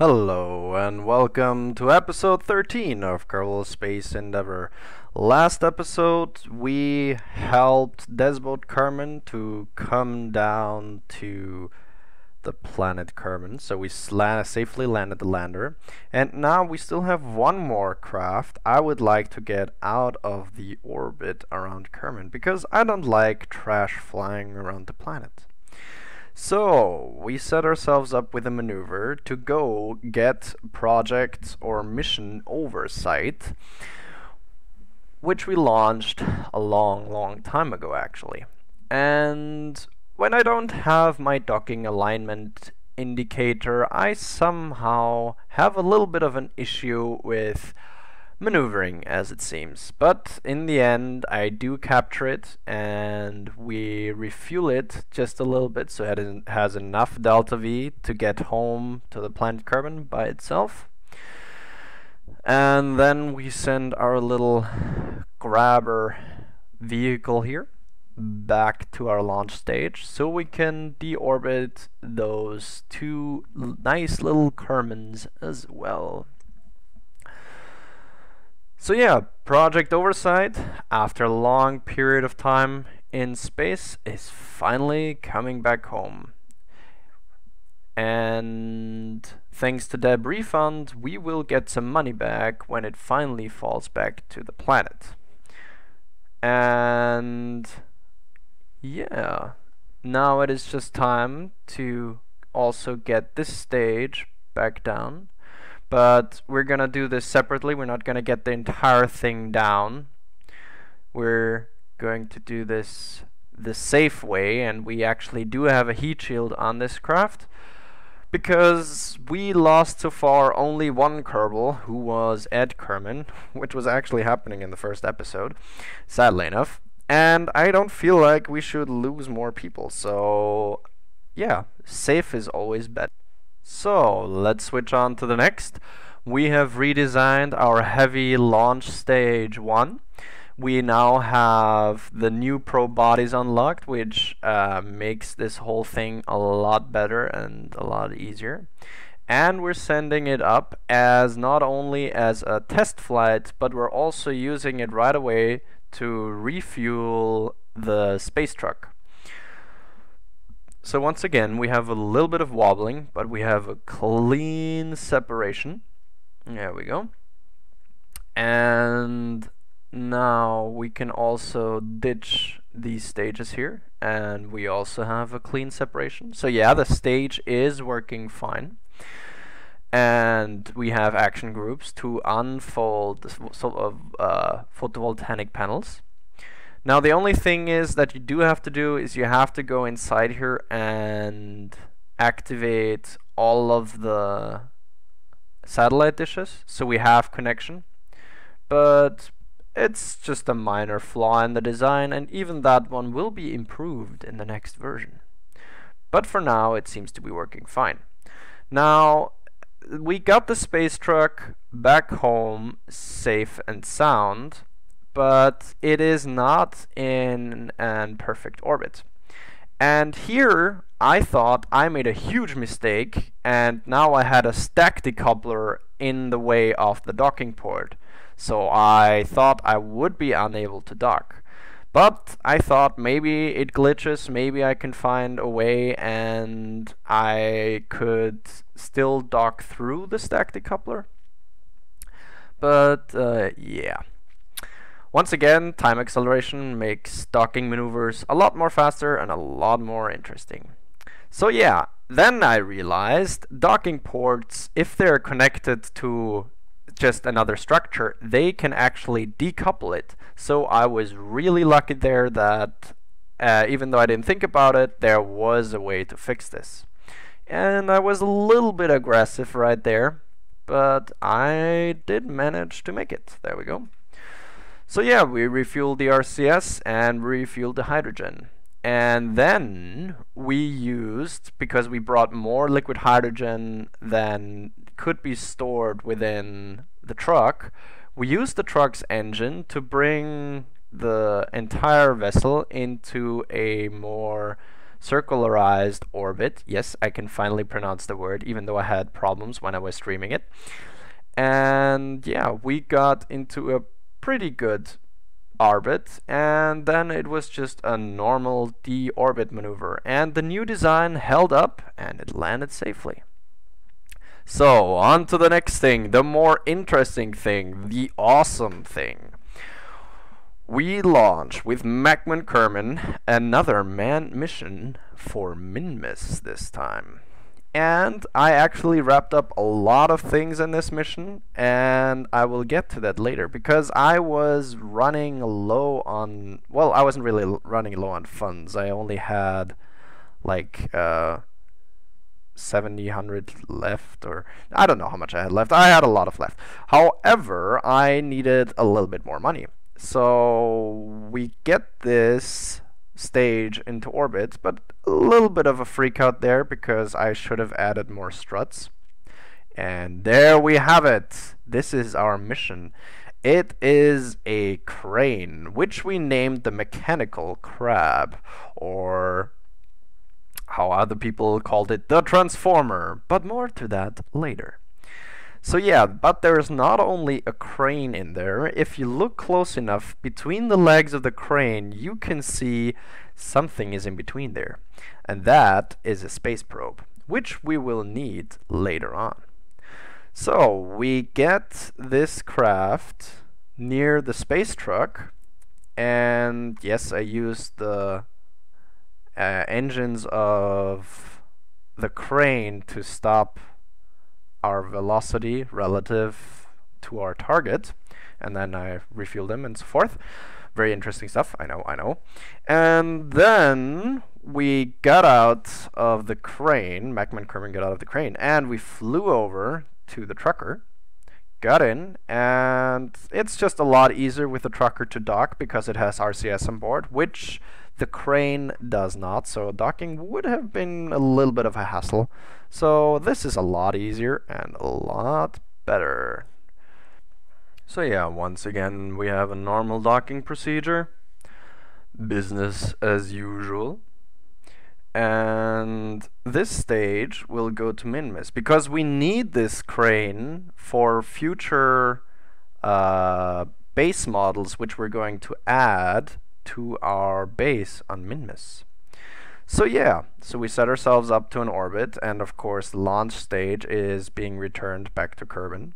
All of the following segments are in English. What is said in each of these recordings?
Hello and welcome to episode 13 of Kerbal Space Endeavour. Last episode we helped Desboat Carmen to come down to the planet Carmen, so we safely landed the lander, and now we still have one more craft I would like to get out of the orbit around Carmen, because I don't like trash flying around the planet. So, we set ourselves up with a maneuver to go get project or mission oversight, which we launched a long time ago actually. And when I don't have my docking alignment indicator, I somehow have a little bit of an issue with maneuvering, as it seems. But in the end, I do capture it and we refuel it just a little bit so it has enough delta V to get home to the planet Carbon by itself. And then we send our little grabber vehicle here back to our launch stage so we can deorbit those two nice little Kermans as well. So yeah, project oversight after a long period of time in space is finally coming back home. And thanks to debris fund, we will get some money back when it finally falls back to the planet. And yeah, now it is just time to also get this stage back down. But we're gonna do this separately. We're not gonna get the entire thing down. We're going to do this the safe way, and we actually do have a heat shield on this craft because we lost so far only one Kerbal, who was Ed Kerman, which was actually happening in the first episode, sadly enough. And I don't feel like we should lose more people, so yeah, safe is always better. So let's switch on to the next. We have redesigned our heavy launch stage 1. We now have the new probe bodies unlocked, which makes this whole thing a lot better and a lot easier. And we're sending it up as not only as a test flight, but we're also using it right away to refuel the space truck. So once again, we have a little bit of wobbling, but we have a clean separation. There we go. And now we can also ditch these stages here, and we also have a clean separation. So yeah, the stage is working fine. And we have action groups to unfold the sort of photovoltaic panels. Now the only thing is that you do have to do is you have to go inside here and activate all of the satellite dishes so we have connection, but it's just a minor flaw in the design, and even that one will be improved in the next version. But for now it seems to be working fine. Now we got the space truck back home safe and sound, but it is not in an perfect orbit. And here I thought I made a huge mistake, and now I had a stack decoupler in the way of the docking port. So I thought I would be unable to dock. But I thought maybe it glitches, maybe I can find a way and I could still dock through the stack decoupler. But yeah. Once again, time acceleration makes docking maneuvers a lot more faster and a lot more interesting. So yeah, then I realized docking ports, if they're connected to just another structure, they can actually decouple it. So I was really lucky there that even though I didn't think about it, there was a way to fix this. And I was a little bit aggressive right there, but I did manage to make it. There we go. So yeah, we refueled the RCS and refueled the hydrogen. And then we used, because we brought more liquid hydrogen than could be stored within the truck, we used the truck's engine to bring the entire vessel into a more circularized orbit. Yes, I can finally pronounce the word, even though I had problems when I was streaming it. And yeah, we got into a pretty good orbit, and then it was just a normal deorbit maneuver, and the new design held up and it landed safely. So on to the next thing, the more interesting thing, the awesome thing. We launch with Macman Kerman another manned mission for Minmus this time. And I actually wrapped up a lot of things in this mission, and I will get to that later, because I was running low on, well, I wasn't really running low on funds. I only had like 70, 100 left, or I don't know how much I had left. I had a lot of left. However, I needed a little bit more money. So we get this stage into orbit, but a little bit of a freak out there because I should have added more struts. And there we have it. This is our mission. It is a crane, which we named the mechanical crab, or how other people called it, the transformer, but more to that later. So yeah, but there's not only a crane in there. If you look close enough between the legs of the crane, you can see something is in between there. And that is a space probe, which we will need later on. So we get this craft near the space truck, and yes, I used the engines of the crane to stop our velocity relative to our target, and then I refuel them and so forth. Very interesting stuff, I know. And then we got out of the crane, Macman Kerman got out of the crane, and we flew over to the trucker, got in, and it's just a lot easier with the trucker to dock because it has RCS on board, which the crane does not, so docking would have been a little bit of a hassle. So this is a lot easier and a lot better. So yeah, once again we have a normal docking procedure, business as usual. And this stage will go to Minmus because we need this crane for future base models which we're going to add to our base on Minmus. So yeah, so we set ourselves up to an orbit, and of course the launch stage is being returned back to Kerbal.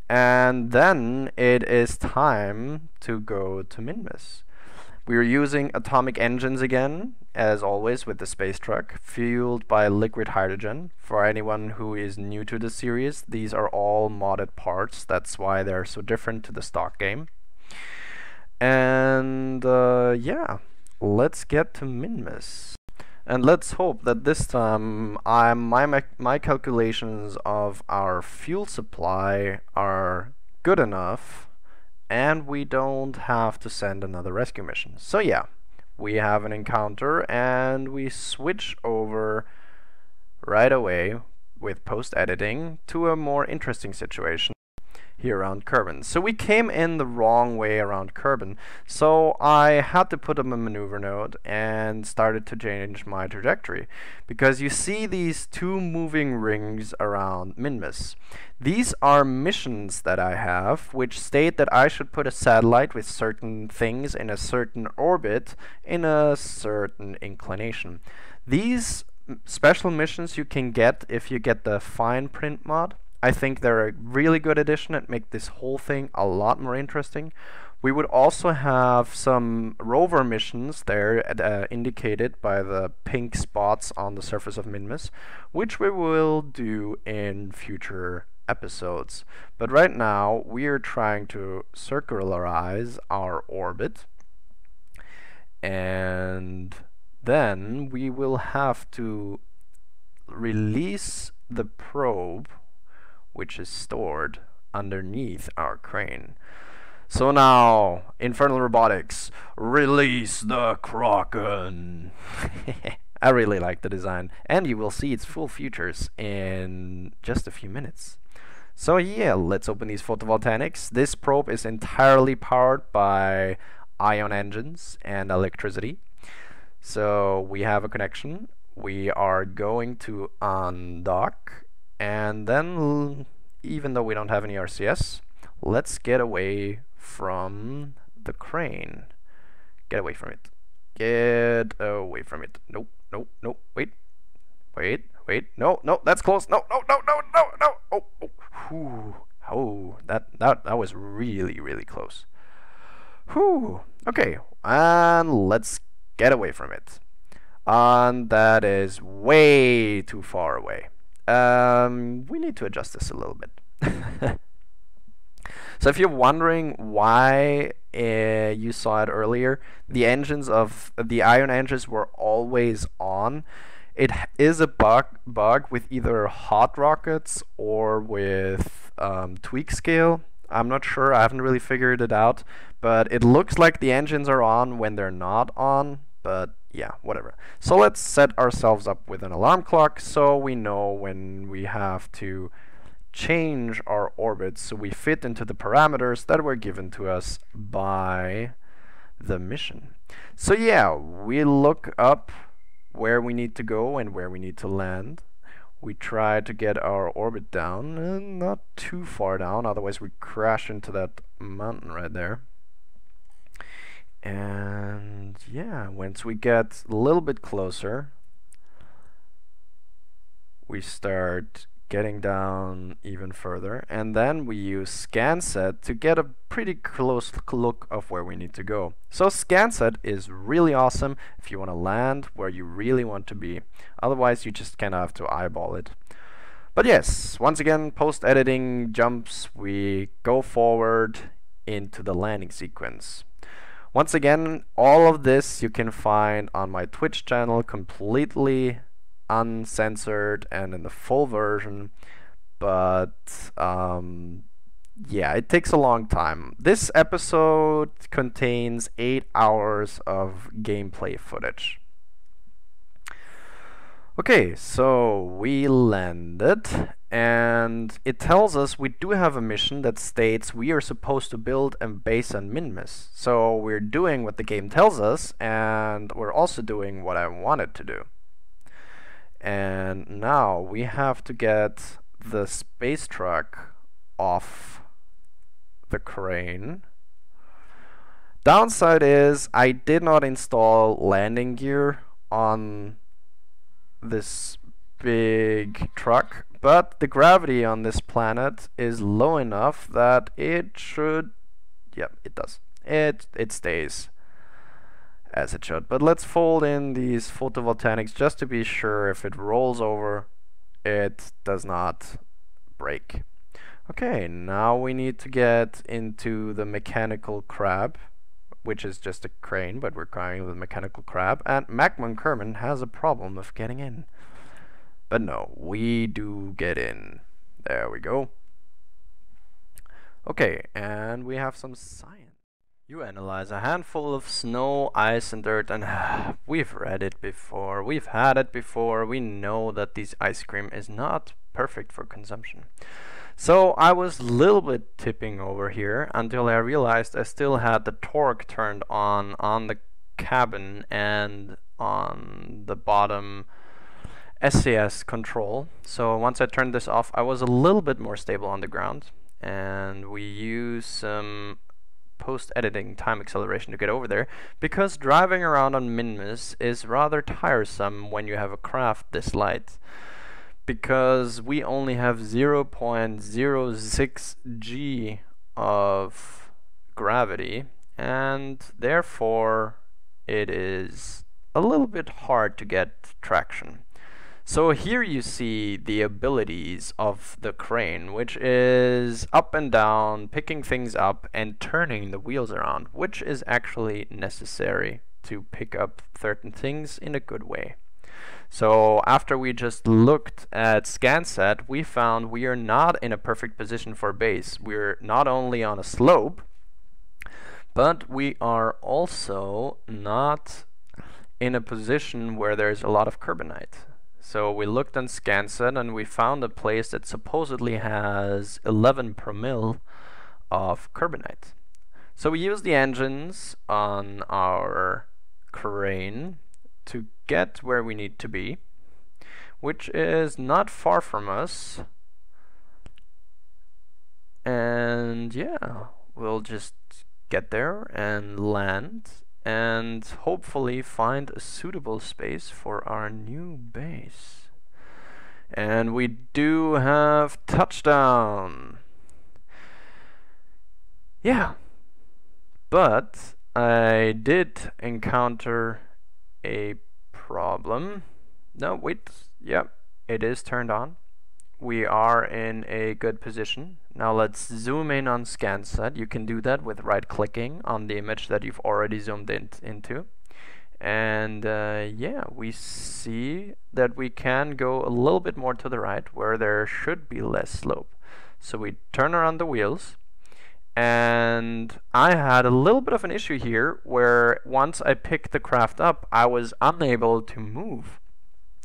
And then it is time to go to Minmus. We are using atomic engines again, as always with the space truck, fueled by liquid hydrogen. For anyone who is new to the series, these are all modded parts, that's why they're so different to the stock game. And yeah, let's get to Minmus. And let's hope that this time my calculations of our fuel supply are good enough and we don't have to send another rescue mission. So yeah, we have an encounter and we switch over right away with post-editing to a more interesting situation here around Kerbal. So we came in the wrong way around Kerbal, so I had to put up a maneuver node and started to change my trajectory, because you see these two moving rings around Minmus. These are missions that I have which state that I should put a satellite with certain things in a certain orbit in a certain inclination. These special missions you can get if you get the fine print mod. I think they're a really good addition and make this whole thing a lot more interesting. We would also have some rover missions there indicated by the pink spots on the surface of Minmus, which we will do in future episodes. But right now we are trying to circularize our orbit, and then we will have to release the probe which is stored underneath our crane. So now, Infernal Robotics, release the Kraken! I really like the design, and you will see its full features in just a few minutes. So yeah, let's open these photovoltaics. This probe is entirely powered by ion engines and electricity. So we have a connection. We are going to undock, and then even though we don't have any RCS, let's get away from the crane. Get away from it. Get away from it. Nope, nope, nope. Wait. Wait, wait. No, no, that's close. No, no, no, no, no, no. Oh, oh. Whew. Oh, that was really, really close. Whew. Okay, and let's get away from it. And that is way too far away. We need to adjust this a little bit. So if you're wondering why you saw it earlier, the engines of the ion engines were always on. It is a bug with either hot rockets or with tweak scale. I'm not sure, I haven't really figured it out, but it looks like the engines are on when they're not on, but yeah, whatever. So let's set ourselves up with an alarm clock so we know when we have to change our orbits so we fit into the parameters that were given to us by the mission. So yeah, we look up where we need to go and where we need to land. We try to get our orbit down, and not too far down, otherwise we crash into that mountain right there. And yeah, once we get a little bit closer, we start getting down even further, and then we use ScanSet to get a pretty close look of where we need to go. So ScanSet is really awesome if you want to land where you really want to be. Otherwise, you just kind of have to eyeball it. But yes, once again, post-editing jumps, we go forward into the landing sequence. Once again, all of this you can find on my Twitch channel completely uncensored and in the full version, but yeah, it takes a long time. This episode contains 8 hours of gameplay footage. Okay, so we landed, and it tells us we do have a mission that states we are supposed to build a base on Minmus. So we're doing what the game tells us, and we're also doing what I wanted to do. And now we have to get the space truck off the crane. Downside is I did not install landing gear on this big truck, but the gravity on this planet is low enough that it should, yep, it does. It stays as it should. But let's fold in these photovoltaics just to be sure if it rolls over, it does not break. Okay, now we need to get into the mechanical crab, which is just a crane, but we're going with mechanical crab, and Magmon Kerman has a problem of getting in. But no, we do get in. There we go. Okay, and we have some science. You analyze a handful of snow, ice, and dirt, and we've read it before, we've had it before, we know that this ice cream is not perfect for consumption. So I was a little bit tipping over here until I realized I still had the torque turned on the cabin and on the bottom SCS control. So once I turned this off, I was a little bit more stable on the ground, and we use some post-editing time acceleration to get over there, because driving around on Minmus is rather tiresome when you have a craft this light, because we only have 0.06 g of gravity, and therefore it is a little bit hard to get traction. So here you see the abilities of the crane, which is up and down, picking things up and turning the wheels around, which is actually necessary to pick up certain things in a good way. So after we just looked at ScanSet, we found we are not in a perfect position for base. We're not only on a slope, but we are also not in a position where there's a lot of carbonite. So we looked on ScanSet and we found a place that supposedly has 11 promille of carbonite. So we used the engines on our crane to get where we need to be, which is not far from us. And yeah, we'll just get there and land and hopefully find a suitable space for our new base. And we do have touchdown. Yeah, but I did encounter a problem. No, wait, yep, it is turned on. We are in a good position. Now let's zoom in on ScanSet. You can do that with right-clicking on the image that you've already zoomed into. And yeah, we see that we can go a little bit more to the right where there should be less slope. So we turn around the wheels, and I had a little bit of an issue here where once I picked the craft up, I was unable to move.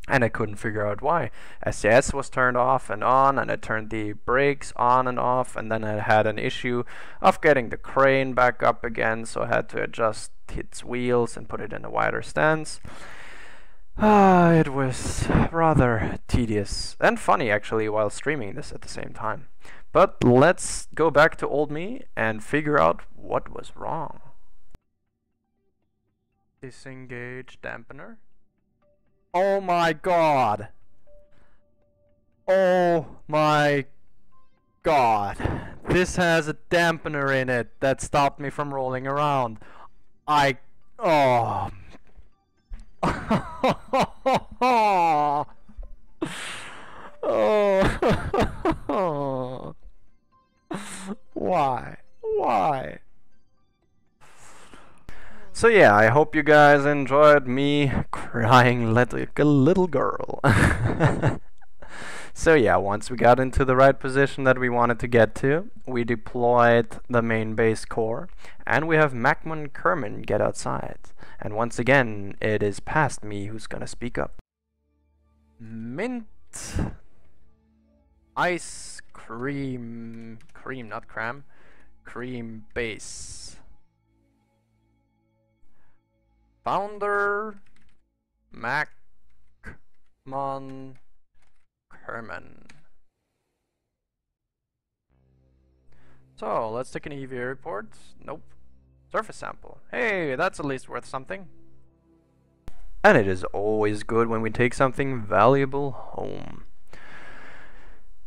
And I couldn't figure out why. SCS was turned off and on, and I turned the brakes on and off, and then I had an issue of getting the crane back up again, so I had to adjust its wheels and put it in a wider stance. It was rather tedious and funny actually while streaming this at the same time. But let's go back to old me and figure out what was wrong. Disengage dampener. Oh my god. Oh my god. This has a dampener in it that stopped me from rolling around. Oh. Oh. Why? Why? So yeah, I hope you guys enjoyed me crying like a little girl. So yeah, once we got into the right position that we wanted to get to, we deployed the main base core, and we have Macman Kerman get outside. And once again, it is past me who's gonna speak up. Mint ice cream, not cram, cream base. Founder Macman Kerman. So let's take an EVA report. Nope. Surface sample. Hey, that's at least worth something. And it is always good when we take something valuable home.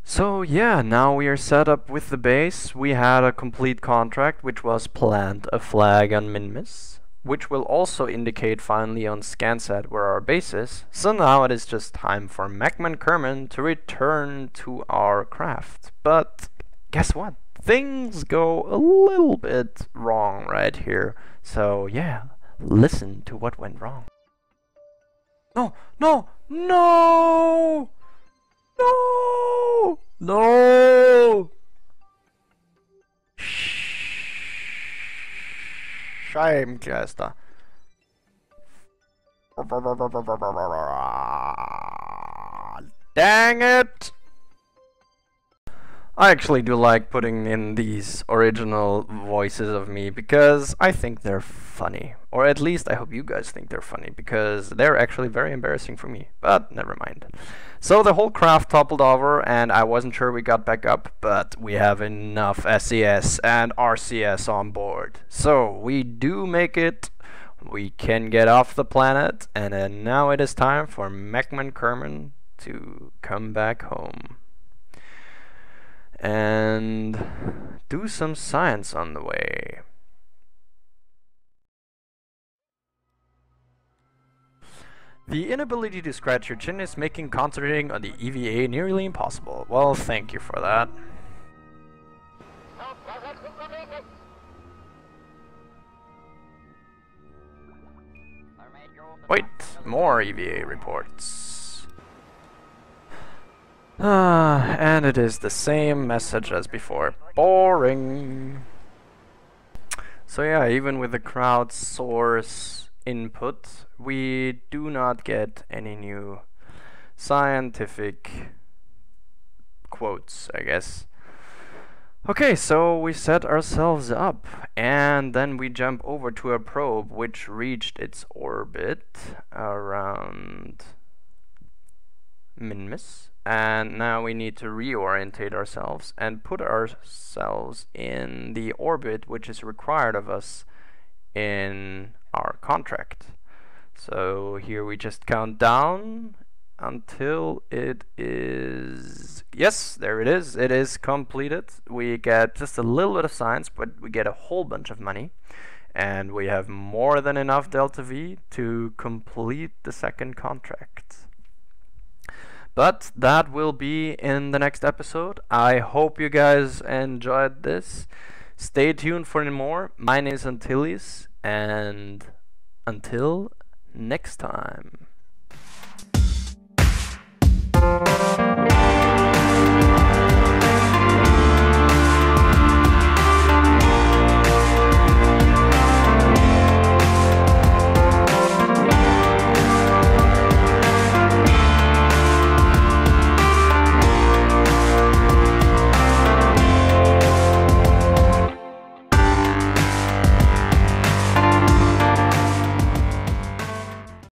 So yeah, now we are set up with the base. We had a complete contract, which was plant a flag on Minmus, which will also indicate finally on ScanSet where our base is. So now it is just time for Macman Kerman to return to our craft. But guess what? Things go a little bit wrong right here. So yeah, listen to what went wrong. No! No! No! No! No! Scheibenkleister. Dang it! I actually do like putting in these original voices of me because I think they're funny. Or at least I hope you guys think they're funny, because they're actually very embarrassing for me. But never mind. So the whole craft toppled over and I wasn't sure we got back up, but we have enough SES and RCS on board. So we do make it. We can get off the planet, and then now it is time for Macman Kerman to come back home and do some science on the way. The inability to scratch your chin is making concentrating on the EVA nearly impossible. Well, thank you for that. Wait, more EVA reports. And it is the same message as before. Boring. So yeah, even with the crowdsource input, we do not get any new scientific quotes, I guess. Okay, so we set ourselves up, and then we jump over to a probe which reached its orbit around Minmus, and now we need to reorientate ourselves and put ourselves in the orbit which is required of us in our contract. So here we just count down until it is, yes, there it is completed. We get just a little bit of science, but we get a whole bunch of money, and we have more than enough delta V to complete the second contract. But that will be in the next episode. I hope you guys enjoyed this. Stay tuned for more. My name is Antilles, and until next time.